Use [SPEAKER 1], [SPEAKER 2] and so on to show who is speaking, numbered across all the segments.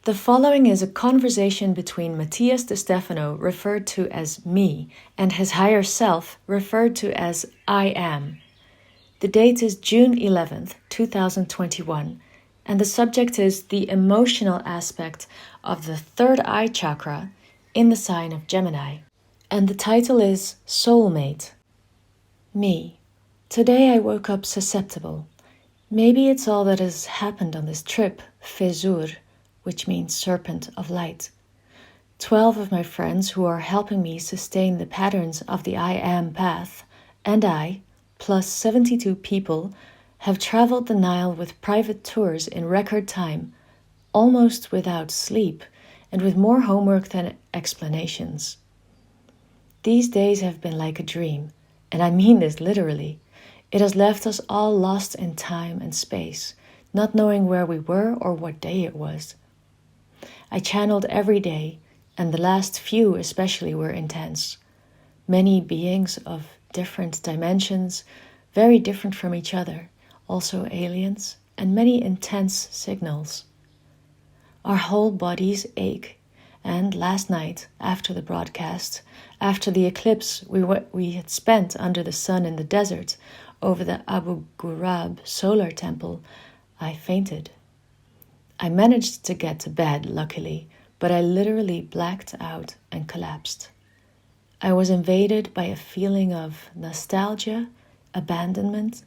[SPEAKER 1] The following is a conversation between Matías De Stefano, referred to as me, and his higher self, referred to as I am. The date is June 11th, 2021, and the subject is the emotional aspect of the third eye chakra in the sign of Gemini. And the title is Soulmate. Me. Today I woke up susceptible. Maybe it's all that has happened on this trip, Fezur, which means serpent of light. 12 of my friends who are helping me sustain the patterns of the I am path, and I, plus 72 people, have traveled the Nile with private tours in record time, almost without sleep, and with more homework than explanations. These days have been like a dream, and I mean this literally. It has left us all lost in time and space, not knowing where we were or what day it was. I channeled every day, and the last few especially were intense. Many beings of different dimensions, very different from each other, also aliens, and many intense signals. Our whole bodies ache, and last night, after the broadcast, after the eclipse we had spent under the sun in the desert over the Abu Ghurab solar temple, I fainted. I managed to get to bed, luckily, but I literally blacked out and collapsed. I was invaded by a feeling of nostalgia, abandonment,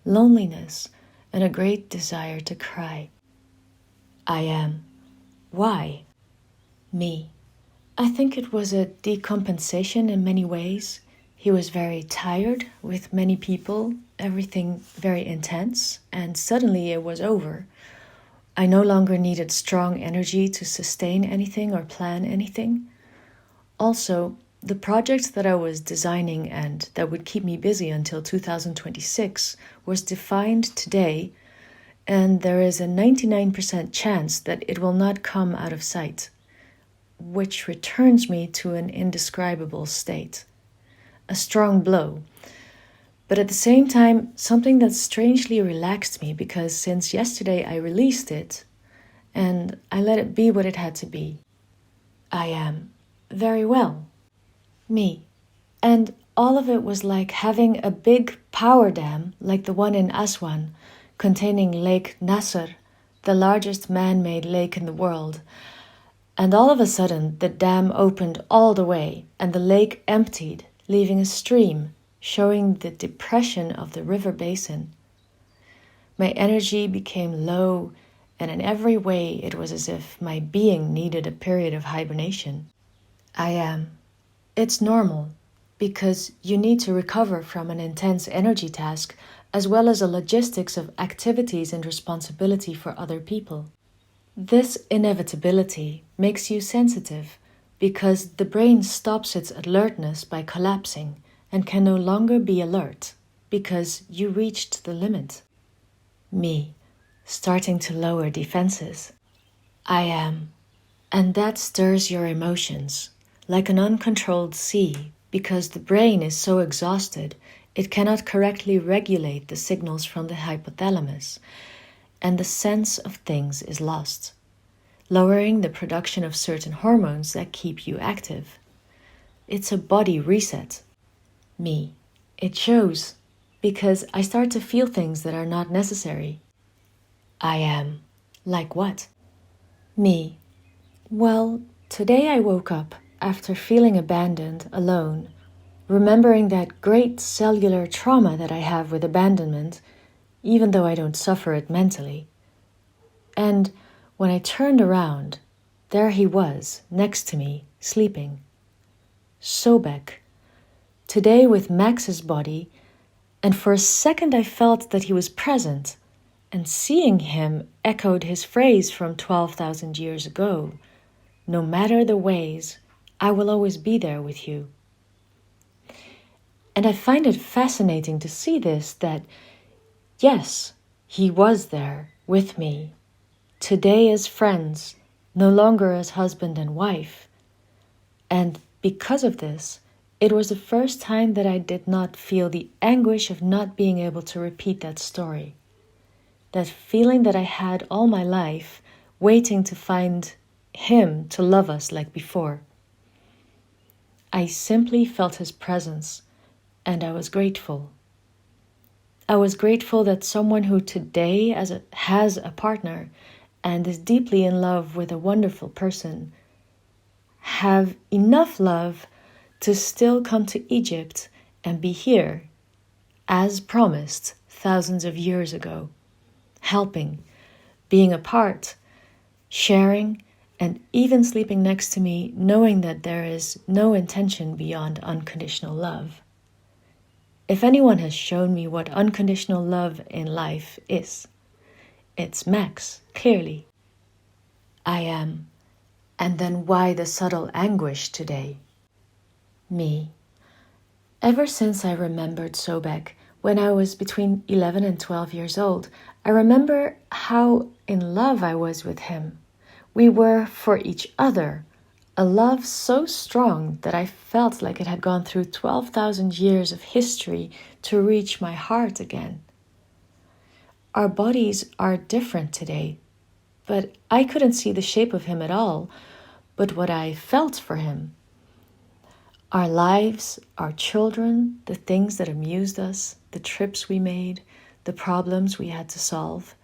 [SPEAKER 1] loneliness, and a great desire to cry. I am. Why? Me. I think it was a decompensation in many ways. He was very tired with many people, everything very intense, and suddenly it was over. I no longer needed strong energy to sustain anything or plan anything. Also, the project that I was designing and that would keep me busy until 2026 was defined today, and there is a 99% chance that it will not come out of sight, which returns me to an indescribable state. A strong blow. But at the same time, something that strangely relaxed me, because since yesterday I released it and I let it be what it had to be. I am very well. Me. And all of it was like having a big power dam like the one in Aswan, containing Lake Nasser, the largest man-made lake in the world. And all of a sudden the dam opened all the way and the lake emptied, leaving a stream, showing the depression of the river basin. My energy became low, and in every way it was as if my being needed a period of hibernation. I am. It's normal, because you need to recover from an intense energy task, as well as a logistics of activities and responsibility for other people. This inevitability makes you sensitive, because the brain stops its alertness by collapsing, and can no longer be alert, because you reached the limit. Me, starting to lower defenses. I am. And that stirs your emotions, like an uncontrolled sea, because the brain is so exhausted, it cannot correctly regulate the signals from the hypothalamus, and the sense of things is lost, lowering the production of certain hormones that keep you active. It's a body reset. Me. It shows, because I start to feel things that are not necessary. I am. Like what? Me. Well, today I woke up after feeling abandoned, alone, remembering that great cellular trauma that I have with abandonment, even though I don't suffer it mentally. And when I turned around, there he was, next to me, sleeping. Sobek. Today with Max's body, and for a second I felt that he was present, and seeing him echoed his phrase from 12,000 years ago, no matter the ways, I will always be there with you. And I find it fascinating to see this, that yes, he was there with me, today as friends, no longer as husband and wife. And because of this, it was the first time that I did not feel the anguish of not being able to repeat that story. That feeling that I had all my life waiting to find him to love us like before. I simply felt his presence, and I was grateful. I was grateful that someone who today has a partner and is deeply in love with a wonderful person have enough love to still come to Egypt and be here, as promised thousands of years ago, helping, being a part, sharing, and even sleeping next to me, knowing that there is no intention beyond unconditional love. If anyone has shown me what unconditional love in life is, it's Max, clearly. I am. And then why the subtle anguish today? Me. Ever since I remembered Sobek, when I was between 11 and 12 years old, I remember how in love I was with him. We were for each other, a love so strong that I felt like it had gone through 12,000 years of history to reach my heart again. Our bodies are different today, but I couldn't see the shape of him at all, but what I felt for him. Our lives, our children, the things that amused us, the trips we made, the problems we had to solve,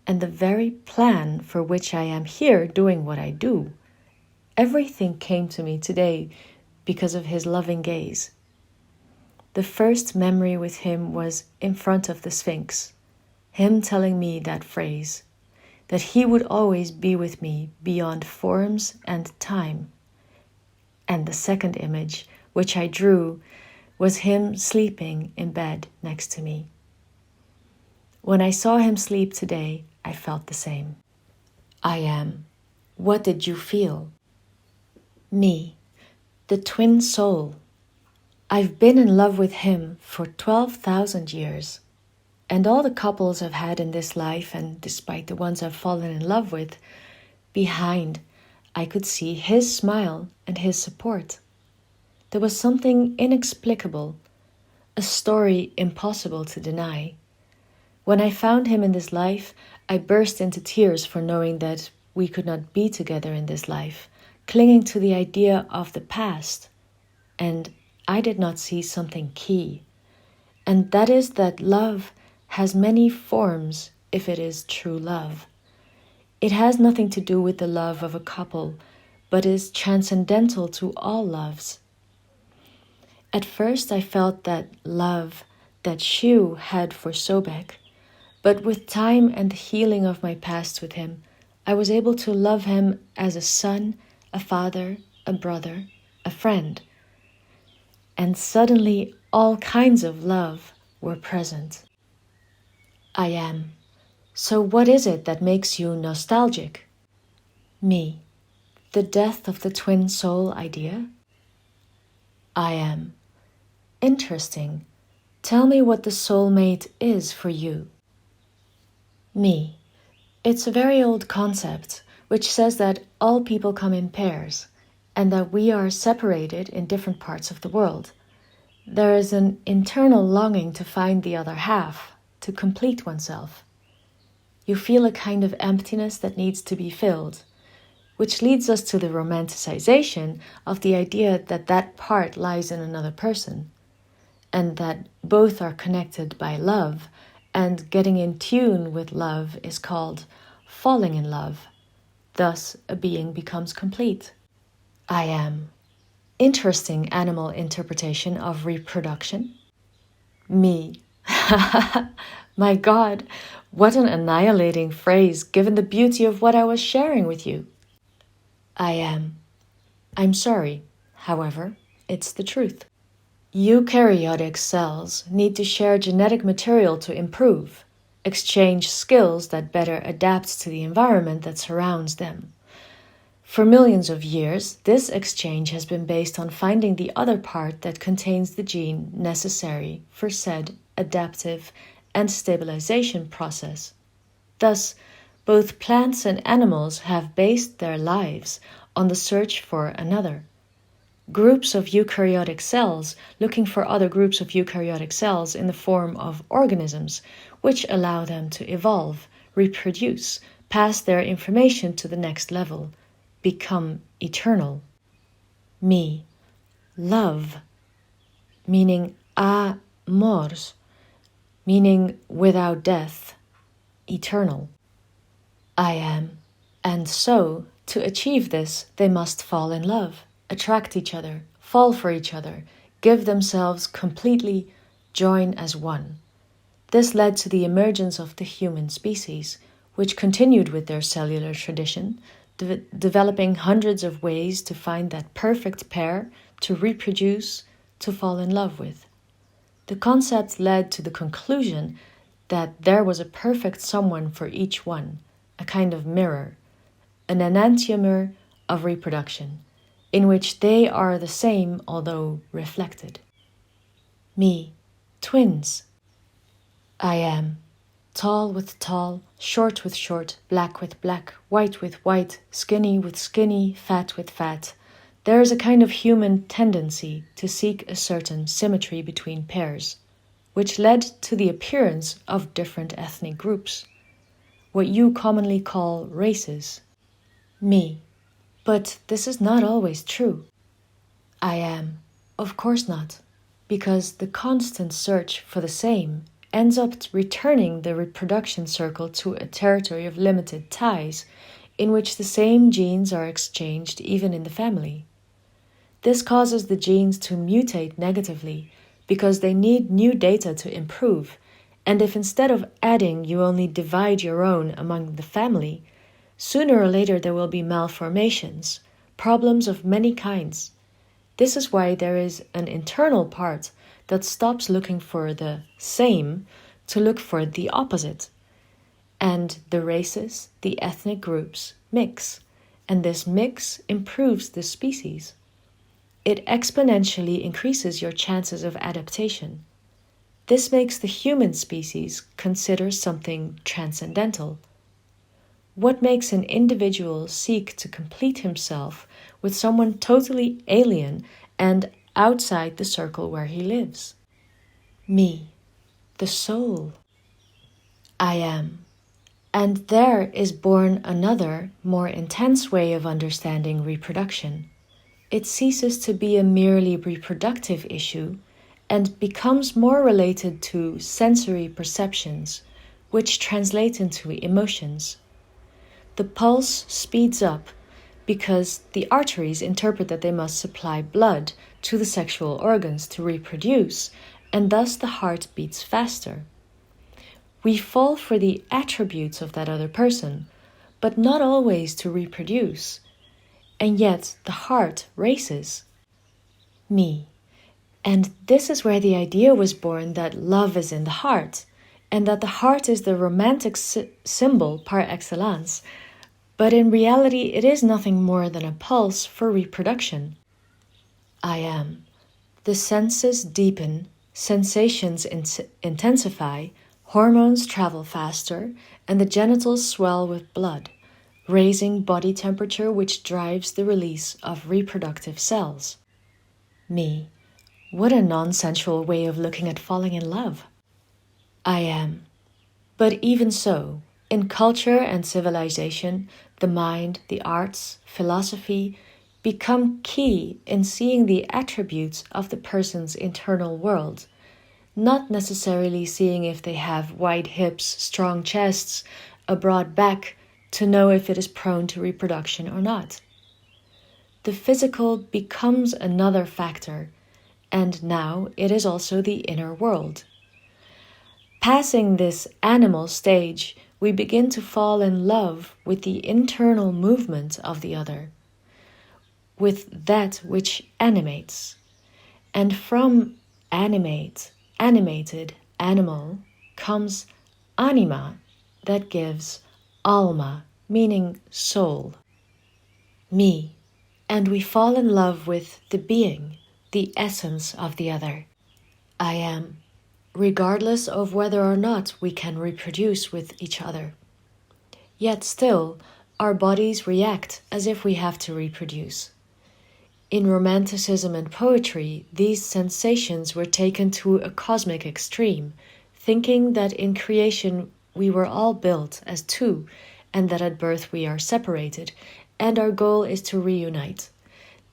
[SPEAKER 1] and the very plan for which I am here doing what I do. Everything came to me today because of his loving gaze. The first memory with him was in front of the Sphinx, him telling me that phrase, that he would always be with me beyond forms and time. And the second image, which I drew, was him sleeping in bed next to me. When I saw him sleep today, I felt the same. I am. What did you feel? Me, the twin soul. I've been in love with him for 12,000 years. And all the couples I've had in this life, and despite the ones I've fallen in love with, behind, I could see his smile and his support. There was something inexplicable, a story impossible to deny. When I found him in this life, I burst into tears for knowing that we could not be together in this life, clinging to the idea of the past. And I did not see something key. And that is that love has many forms if it is true love. It has nothing to do with the love of a couple, but is transcendental to all loves. At first I felt that love that Shu had for Sobek, but with time and the healing of my past with him, I was able to love him as a son, a father, a brother, a friend. And suddenly all kinds of love were present. I am. So what is it that makes you nostalgic? Me. The death of the twin soul idea? I am. Interesting. Tell me what the soulmate is for you. Me. It's a very old concept which says that all people come in pairs and that we are separated in different parts of the world. There is an internal longing to find the other half, to complete oneself. You feel a kind of emptiness that needs to be filled, which leads us to the romanticization of the idea that that part lies in another person, and that both are connected by love, and getting in tune with love is called falling in love. Thus, a being becomes complete. I am. Interesting animal interpretation of reproduction. Me. My God, what an annihilating phrase given the beauty of what I was sharing with you. I am. I'm sorry, however, it's the truth. Eukaryotic cells need to share genetic material to improve, exchange skills that better adapt to the environment that surrounds them. For millions of years, this exchange has been based on finding the other part that contains the gene necessary for said adaptive and stabilization process. Thus, both plants and animals have based their lives on the search for another. Groups of eukaryotic cells looking for other groups of eukaryotic cells in the form of organisms, which allow them to evolve, reproduce, pass their information to the next level, become eternal. Me, love, meaning amors, meaning without death, eternal. I am, and so, to achieve this, they must fall in love, attract each other, fall for each other, give themselves completely, join as one. This led to the emergence of the human species, which continued with their cellular tradition, developing hundreds of ways to find that perfect pair to reproduce, to fall in love with. The concept led to the conclusion that there was a perfect someone for each one, a kind of mirror, an enantiomer of reproduction, in which they are the same although reflected. Me, twins. I am tall with tall, short with short, black with black, white with white, skinny with skinny, fat with fat. There is a kind of human tendency to seek a certain symmetry between pairs, which led to the appearance of different ethnic groups, what you commonly call races. Me. But this is not always true. I am. Of course not, because the constant search for the same ends up returning the reproduction circle to a territory of limited ties, in which the same genes are exchanged even in the family. This causes the genes to mutate negatively, because they need new data to improve, and if instead of adding you only divide your own among the family, sooner or later there will be malformations, problems of many kinds. This is why there is an internal part that stops looking for the same to look for the opposite. And the races, the ethnic groups, mix, and this mix improves the species. It exponentially increases your chances of adaptation. This makes the human species consider something transcendental. What makes an individual seek to complete himself with someone totally alien and outside the circle where he lives? Me, the soul. I am. And there is born another, more intense way of understanding reproduction. It ceases to be a merely reproductive issue and becomes more related to sensory perceptions, which translate into emotions. The pulse speeds up because the arteries interpret that they must supply blood to the sexual organs to reproduce, and thus the heart beats faster. We fall for the attributes of that other person, but not always to reproduce, and yet the heart races. Me. And this is where the idea was born that love is in the heart, and that the heart is the romantic symbol par excellence, but in reality it is nothing more than a pulse for reproduction. I am. The senses deepen, sensations intensify, hormones travel faster, and the genitals swell with blood, raising body temperature, which drives the release of reproductive cells. Me. What a non-sensual way of looking at falling in love. I am. But even so, in culture and civilization, the mind, the arts, philosophy become key in seeing the attributes of the person's internal world, not necessarily seeing if they have wide hips, strong chests, a broad back, to know if it is prone to reproduction or not. The physical becomes another factor, and now it is also the inner world. Passing this animal stage, we begin to fall in love with the internal movement of the other, with that which animates. And from animated, animal, comes anima, that gives alma, meaning soul. Me. And we fall in love with the being, the essence of the other. I am, regardless of whether or not we can reproduce with each other. Yet still, our bodies react as if we have to reproduce. In Romanticism and poetry, these sensations were taken to a cosmic extreme, thinking that in creation we were all built as two, and that at birth we are separated, and our goal is to reunite.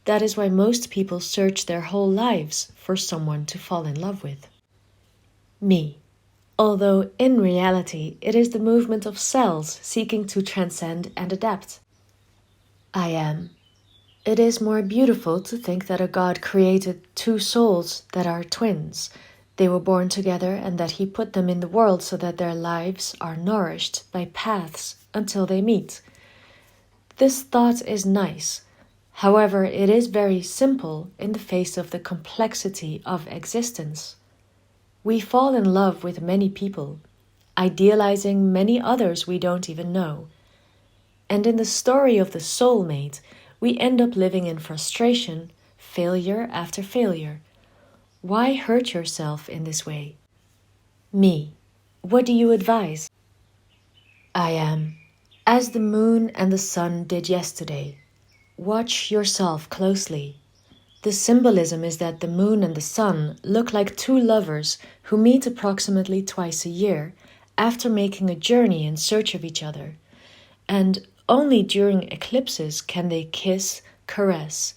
[SPEAKER 1] That is why most people search their whole lives for someone to fall in love with. Me. Although in reality it is the movement of cells seeking to transcend and adapt. I am. It is more beautiful to think that a God created two souls that are twins. They were born together and that he put them in the world so that their lives are nourished by paths until they meet. This thought is nice. However, it is very simple in the face of the complexity of existence. We fall in love with many people, idealizing many others we don't even know. And in the story of the soulmate, we end up living in frustration, failure after failure. Why hurt yourself in this way? Me. What do you advise? I am. As the moon and the sun did yesterday. Watch yourself closely. The symbolism is that the moon and the sun look like two lovers who meet approximately twice a year after making a journey in search of each other. And only during eclipses can they kiss, caress,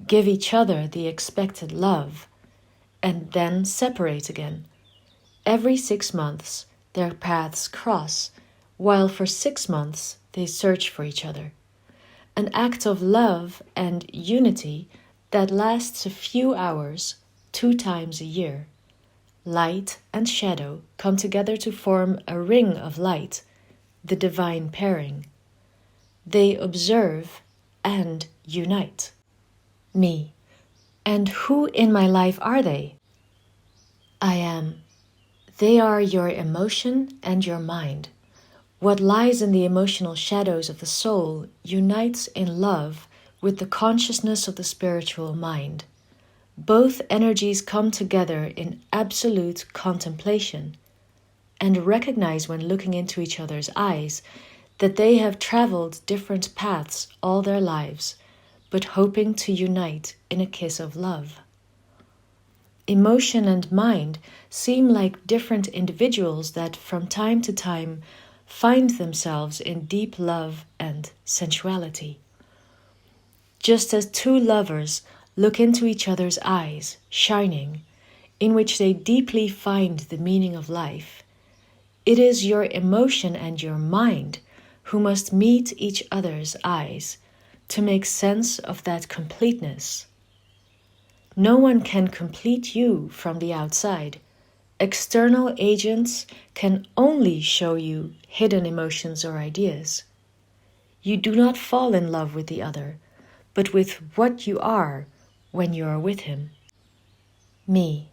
[SPEAKER 1] give each other the expected love, and then separate again. Every 6 months their paths cross, while for 6 months they search for each other. An act of love and unity that lasts a few hours, 2 times a year. Light and shadow come together to form a ring of light, the divine pairing. They observe and unite. Me. And who in my life are they? I am. They are your emotion and your mind. What lies in the emotional shadows of the soul unites in love with the consciousness of the spiritual mind. Both energies come together in absolute contemplation and recognize when looking into each other's eyes that they have traveled different paths all their lives, but hoping to unite in a kiss of love. Emotion and mind seem like different individuals that from time to time find themselves in deep love and sensuality. Just as two lovers look into each other's eyes, shining, in which they deeply find the meaning of life, it is your emotion and your mind who must meet each other's eyes to make sense of that completeness. No one can complete you from the outside. External agents can only show you hidden emotions or ideas. You do not fall in love with the other, but with what you are when you are with him. Me.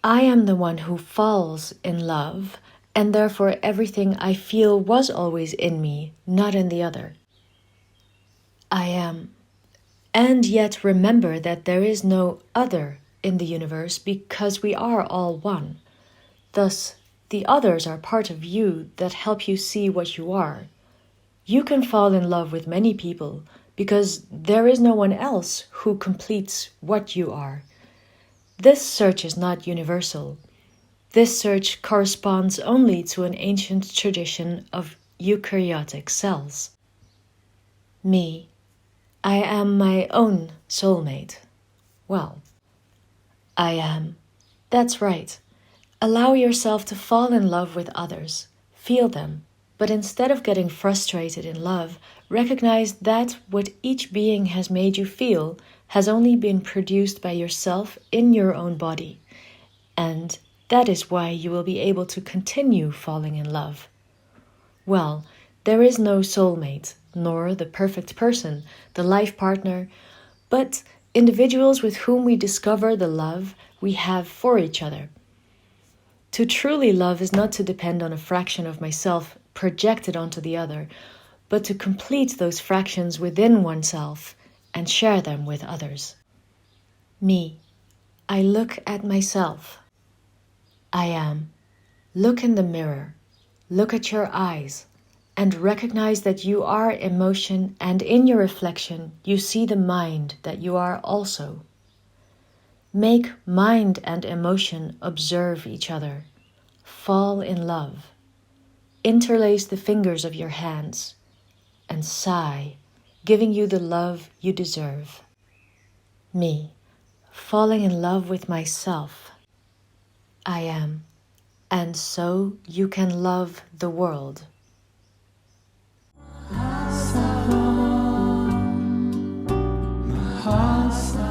[SPEAKER 1] I am the one who falls in love, and therefore everything I feel was always in me, not in the other. I am. And yet remember that there is no other in the universe because we are all one. Thus, the others are part of you that help you see what you are. You can fall in love with many people because there is no one else who completes what you are. This search is not universal. This search corresponds only to an ancient tradition of eukaryotic cells. Me. I am my own soulmate. Well, I am. That's right. Allow yourself to fall in love with others. Feel them. But instead of getting frustrated in love, recognize that what each being has made you feel has only been produced by yourself in your own body. And that is why you will be able to continue falling in love. Well, there is no soulmate, nor the perfect person, the life partner, but individuals with whom we discover the love we have for each other. To truly love is not to depend on a fraction of myself projected onto the other, but to complete those fractions within oneself and share them with others. Me. I look at myself. I am. Look in the mirror. Look at your eyes. And recognize that you are emotion, and in your reflection you see the mind that you are also. Make mind and emotion observe each other. Fall in love. interlace the fingers of your hands, and sigh, giving you the love you deserve. Me, falling in love with myself. I am, and so you can love the world.
[SPEAKER 2] My heart's